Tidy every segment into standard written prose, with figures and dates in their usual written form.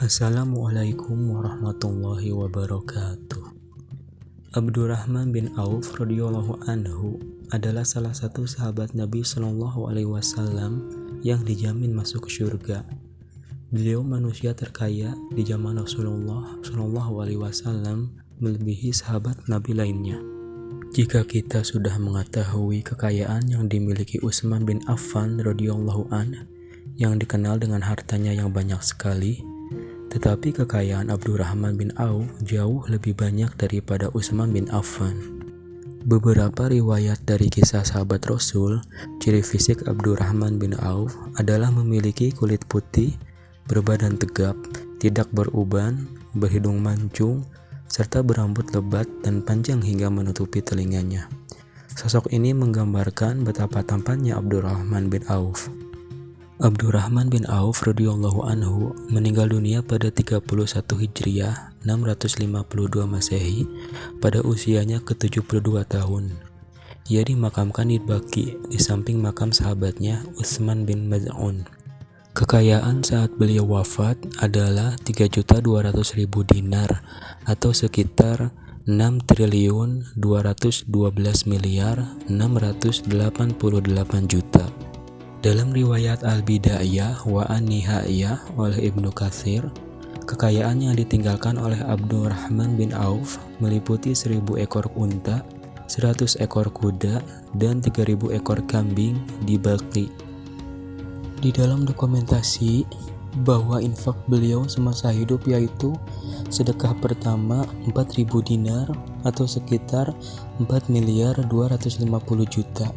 Assalamualaikum warahmatullahi wabarakatuh. Abdurrahman bin Auf radhiyallahu anhu adalah salah satu sahabat Nabi Shallallahu alaihi wasallam yang dijamin masuk ke surga. Beliau manusia terkaya di zaman Rasulullah Shallallahu alaihi wasallam, melebihi sahabat Nabi lainnya. Jika kita sudah mengetahui kekayaan yang dimiliki Utsman bin Affan radhiyallahu anhu, yang dikenal dengan hartanya yang banyak sekali, tetapi kekayaan Abdurrahman bin Auf jauh lebih banyak daripada Utsman bin Affan. Beberapa riwayat dari kisah sahabat Rasul, ciri fisik Abdurrahman bin Auf adalah memiliki kulit putih, berbadan tegap, tidak beruban, berhidung mancung, serta berambut lebat dan panjang hingga menutupi telinganya. Sosok ini menggambarkan betapa tampannya Abdurrahman bin Auf. Abdurrahman bin Auf radhiyallahu anhu meninggal dunia pada 31 Hijriah 652 Masehi pada usianya ke-72 tahun. Ia dimakamkan di Baqi di samping makam sahabatnya Utsman bin Maz'un. Kekayaan saat beliau wafat adalah 3.200.000 dinar atau sekitar 6.212.688 juta. Dalam riwayat Al-Bidayah wa An-Nihaiyah oleh Ibnu Katsir, kekayaan yang ditinggalkan oleh Abdurrahman bin Auf meliputi 1.000 ekor unta, 100 ekor kuda, dan 3.000 ekor kambing di Baqi. Di dalam dokumentasi bahwa infak beliau semasa hidup yaitu sedekah pertama 4.000 dinar atau sekitar 4.250 juta.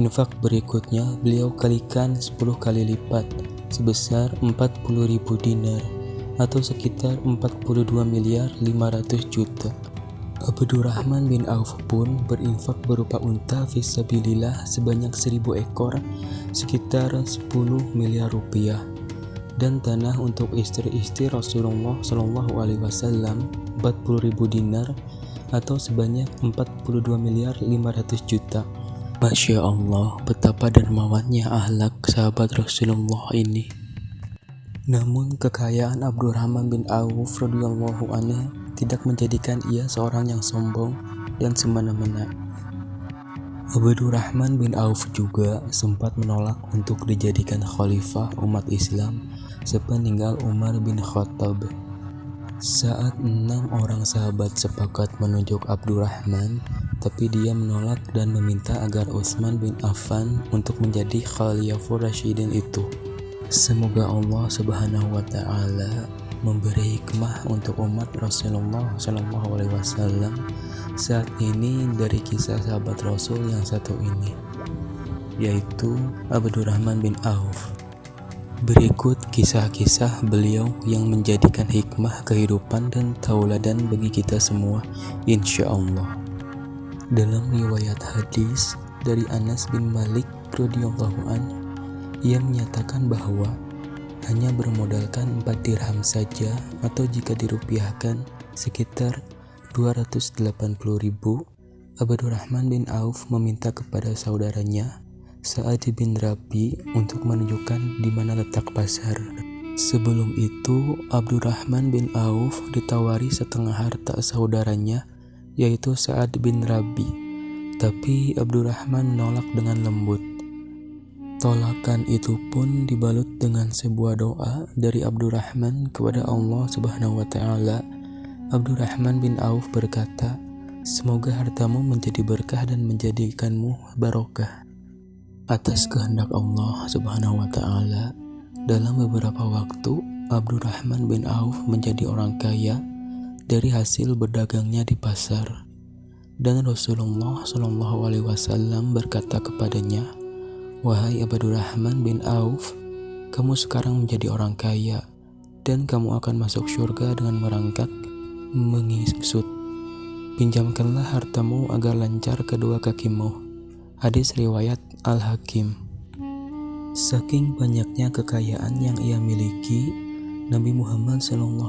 Infak berikutnya beliau kalikan 10 kali lipat sebesar 40.000 dinar atau sekitar 42.500 juta. Abdurrahman bin Auf pun berinfak berupa unta fisabilillah sebanyak 1.000 ekor sekitar 10 miliar rupiah, dan tanah untuk istri-istri Rasulullah Shallallahu alaihi wasallam 40.000 dinar atau sebanyak 42.500 juta. Masya Allah, betapa dermawannya akhlak sahabat Rasulullah ini. Namun kekayaan Abdurrahman bin Auf radhiyallahu anhu tidak menjadikan ia seorang yang sombong dan semena-mena. Abdurrahman bin Auf juga sempat menolak untuk dijadikan khalifah umat Islam sepeninggal Umar bin Khattab. Saat 6 orang sahabat sepakat menunjuk Abdurrahman, tapi dia menolak dan meminta agar Utsman bin Affan untuk menjadi Khalifur Rasyidin itu. Semoga Allah Subhanahu wa taala memberi hikmah untuk umat Rasulullah Shallallahu alaihi wasallam saat ini dari kisah sahabat Rasul yang satu ini, yaitu Abdurrahman bin Auf. Berikut kisah-kisah beliau yang menjadikan hikmah kehidupan dan tauladan bagi kita semua, insya Allah. Dalam riwayat hadis dari Anas bin Malik radhiyallahu anhu, ia menyatakan bahwa hanya bermodalkan 4 dirham saja atau jika dirupiahkan sekitar 280.000, Abdurrahman bin Auf meminta kepada saudaranya Sa'ad bin Rabi untuk menunjukkan di mana letak pasar. Sebelum itu, Abdurrahman bin Auf ditawari setengah harta saudaranya, yaitu Sa'ad bin Rabi, tapi Abdurrahman menolak dengan lembut. Tolakan itu pun dibalut dengan sebuah doa dari Abdurrahman kepada Allah Subhanahu wa taala. Abdurrahman bin Auf berkata, "Semoga hartamu menjadi berkah dan menjadikanmu barokah." Atas kehendak Allah Subhanahu wa taala, dalam beberapa waktu Abdurrahman bin Auf menjadi orang kaya dari hasil berdagangnya di pasar. Dan Rasulullah Shallallahu alaihi wasallam berkata kepadanya, "Wahai Abdurrahman bin Auf, kamu sekarang menjadi orang kaya dan kamu akan masuk surga dengan merangkak mengisut. Pinjamkanlah hartamu agar lancar kedua kakimu." Hadis riwayat Al-Hakim. Saking banyaknya kekayaan yang ia miliki, Nabi Muhammad SAW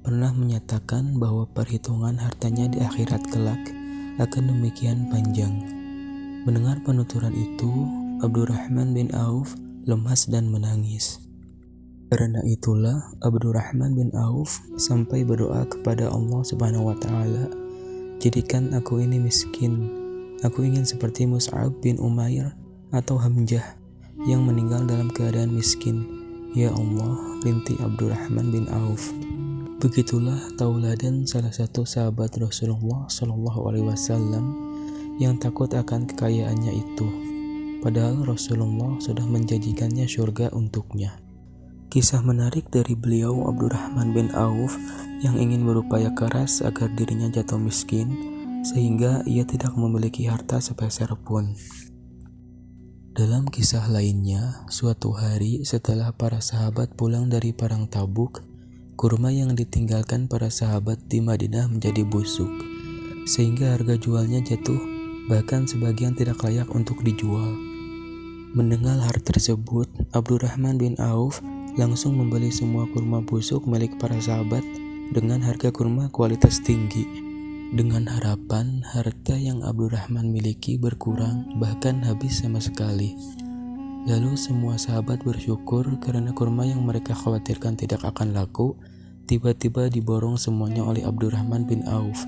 pernah menyatakan bahwa perhitungan hartanya di akhirat kelak akan demikian panjang. Mendengar penuturan itu, Abdurrahman bin Auf lemas dan menangis. Karena itulah Abdurrahman bin Auf sampai berdoa kepada Allah Subhanahu wa taala, "Jadikan aku ini miskin. Aku ingin seperti Mus'ab bin Umair atau Hamzah yang meninggal dalam keadaan miskin. Ya Allah, rinti Abdurrahman bin Auf." Begitulah tauladan salah satu sahabat Rasulullah Shallallahu Alaihi Wasallam yang takut akan kekayaannya itu, padahal Rasulullah sudah menjanjikannya surga untuknya. Kisah menarik dari beliau Abdurrahman bin Auf yang ingin berupaya keras agar dirinya jatuh miskin sehingga ia tidak memiliki harta sepeser pun. Dalam kisah lainnya, suatu hari setelah para sahabat pulang dari perang Tabuk, kurma yang ditinggalkan para sahabat di Madinah menjadi busuk, sehingga harga jualnya jatuh, bahkan sebagian tidak layak untuk dijual. Mendengar hal tersebut, Abdurrahman bin Auf langsung membeli semua kurma busuk milik para sahabat dengan harga kurma kualitas tinggi, dengan harapan harta yang Abdurrahman miliki berkurang bahkan habis sama sekali. Lalu semua sahabat bersyukur karena kurma yang mereka khawatirkan tidak akan laku tiba-tiba diborong semuanya oleh Abdurrahman bin Auf.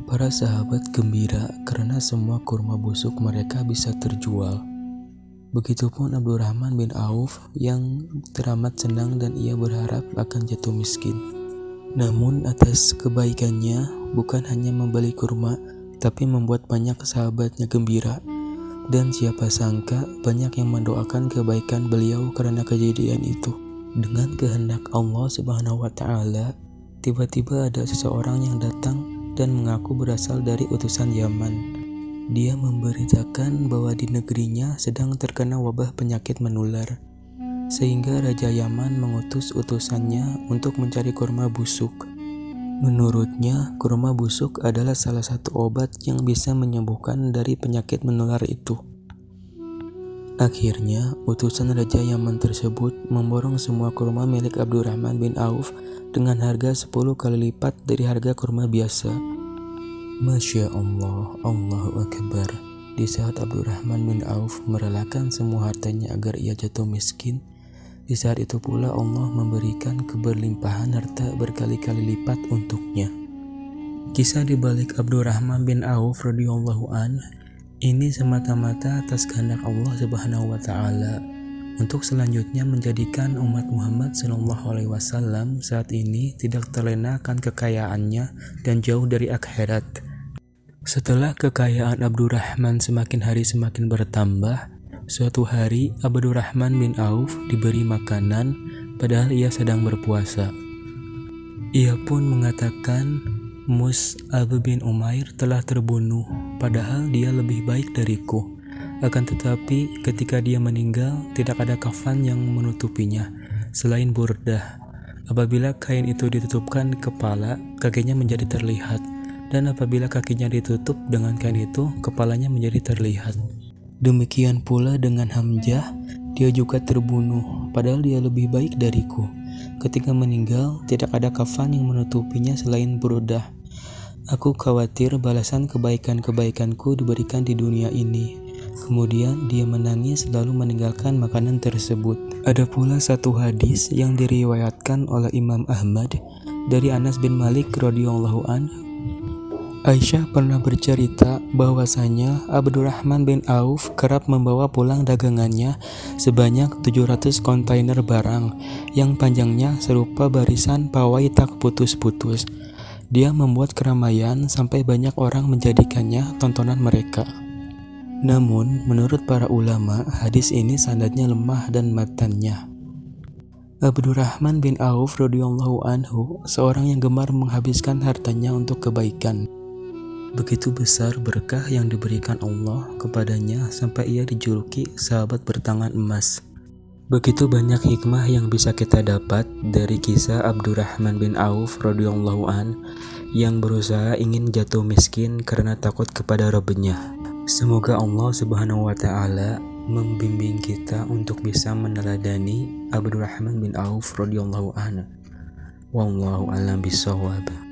Para sahabat gembira karena semua kurma busuk mereka bisa terjual. Begitupun Abdurrahman bin Auf yang teramat senang dan ia berharap akan jatuh miskin. Namun atas kebaikannya bukan hanya membeli kurma, tapi membuat banyak sahabatnya gembira. Dan siapa sangka banyak yang mendoakan kebaikan beliau karena kejadian itu. Dengan kehendak Allah Subhanahu wa taala, tiba-tiba ada seseorang yang datang dan mengaku berasal dari utusan Yaman. Dia memberitakan bahwa di negerinya sedang terkena wabah penyakit menular, sehingga Raja Yaman mengutus utusannya untuk mencari kurma busuk. Menurutnya, kurma busuk adalah salah satu obat yang bisa menyembuhkan dari penyakit menular itu. Akhirnya, utusan Raja Yaman tersebut memborong semua kurma milik Abdurrahman bin Auf dengan harga 10 kali lipat dari harga kurma biasa. Masya Allah, Allahu Akbar. Di saat Abdurrahman bin Auf merelakan semua hartanya agar ia jatuh miskin, di saat itu pula Allah memberikan keberlimpahan harta berkali-kali lipat untuknya. Kisah di balik Abdurrahman bin Auf radhiyallahu an ini semata-mata atas kehendak Allah Subhanahu wa taala untuk selanjutnya menjadikan umat Muhammad Shallallahu Alaihi Wasallam saat ini tidak terlena akan kekayaannya dan jauh dari akhirat. Setelah kekayaan Abdurrahman semakin hari semakin bertambah, suatu hari Abdurrahman bin Auf diberi makanan padahal ia sedang berpuasa. Ia pun mengatakan, "Mus'ab bin Umair telah terbunuh, padahal dia lebih baik dariku. Akan tetapi ketika dia meninggal, tidak ada kafan yang menutupinya selain burdah. Apabila kain itu ditutupkan kepala, kakinya menjadi terlihat. Dan apabila kakinya ditutup dengan kain itu, kepalanya menjadi terlihat. Demikian pula dengan Hamzah, dia juga terbunuh, padahal dia lebih baik dariku. Ketika meninggal, tidak ada kafan yang menutupinya selain burdah. Aku khawatir balasan kebaikan-kebaikanku diberikan di dunia ini." Kemudian dia menangis lalu meninggalkan makanan tersebut. Ada pula satu hadis yang diriwayatkan oleh Imam Ahmad dari Anas bin Malik radhiyallahu anhu. Aisyah pernah bercerita bahwasanya Abdurrahman bin Auf kerap membawa pulang dagangannya sebanyak 700 kontainer barang yang panjangnya serupa barisan pawai tak putus-putus. Dia membuat keramaian sampai banyak orang menjadikannya tontonan mereka. Namun, menurut para ulama, hadis ini sanadnya lemah dan matannya. Abdurrahman bin Auf radhiyallahu anhu seorang yang gemar menghabiskan hartanya untuk kebaikan. Begitu besar berkah yang diberikan Allah kepadanya sampai ia dijuluki sahabat bertangan emas. Begitu banyak hikmah yang bisa kita dapat dari kisah Abdurrahman bin Auf radhiyallahu an yang berusaha ingin jatuh miskin karena takut kepada Rabb-Nya. Semoga Allah Subhanahu wa taala membimbing kita untuk bisa meneladani Abdurrahman bin Auf radhiyallahu an. Wallahu a'lam bishawab.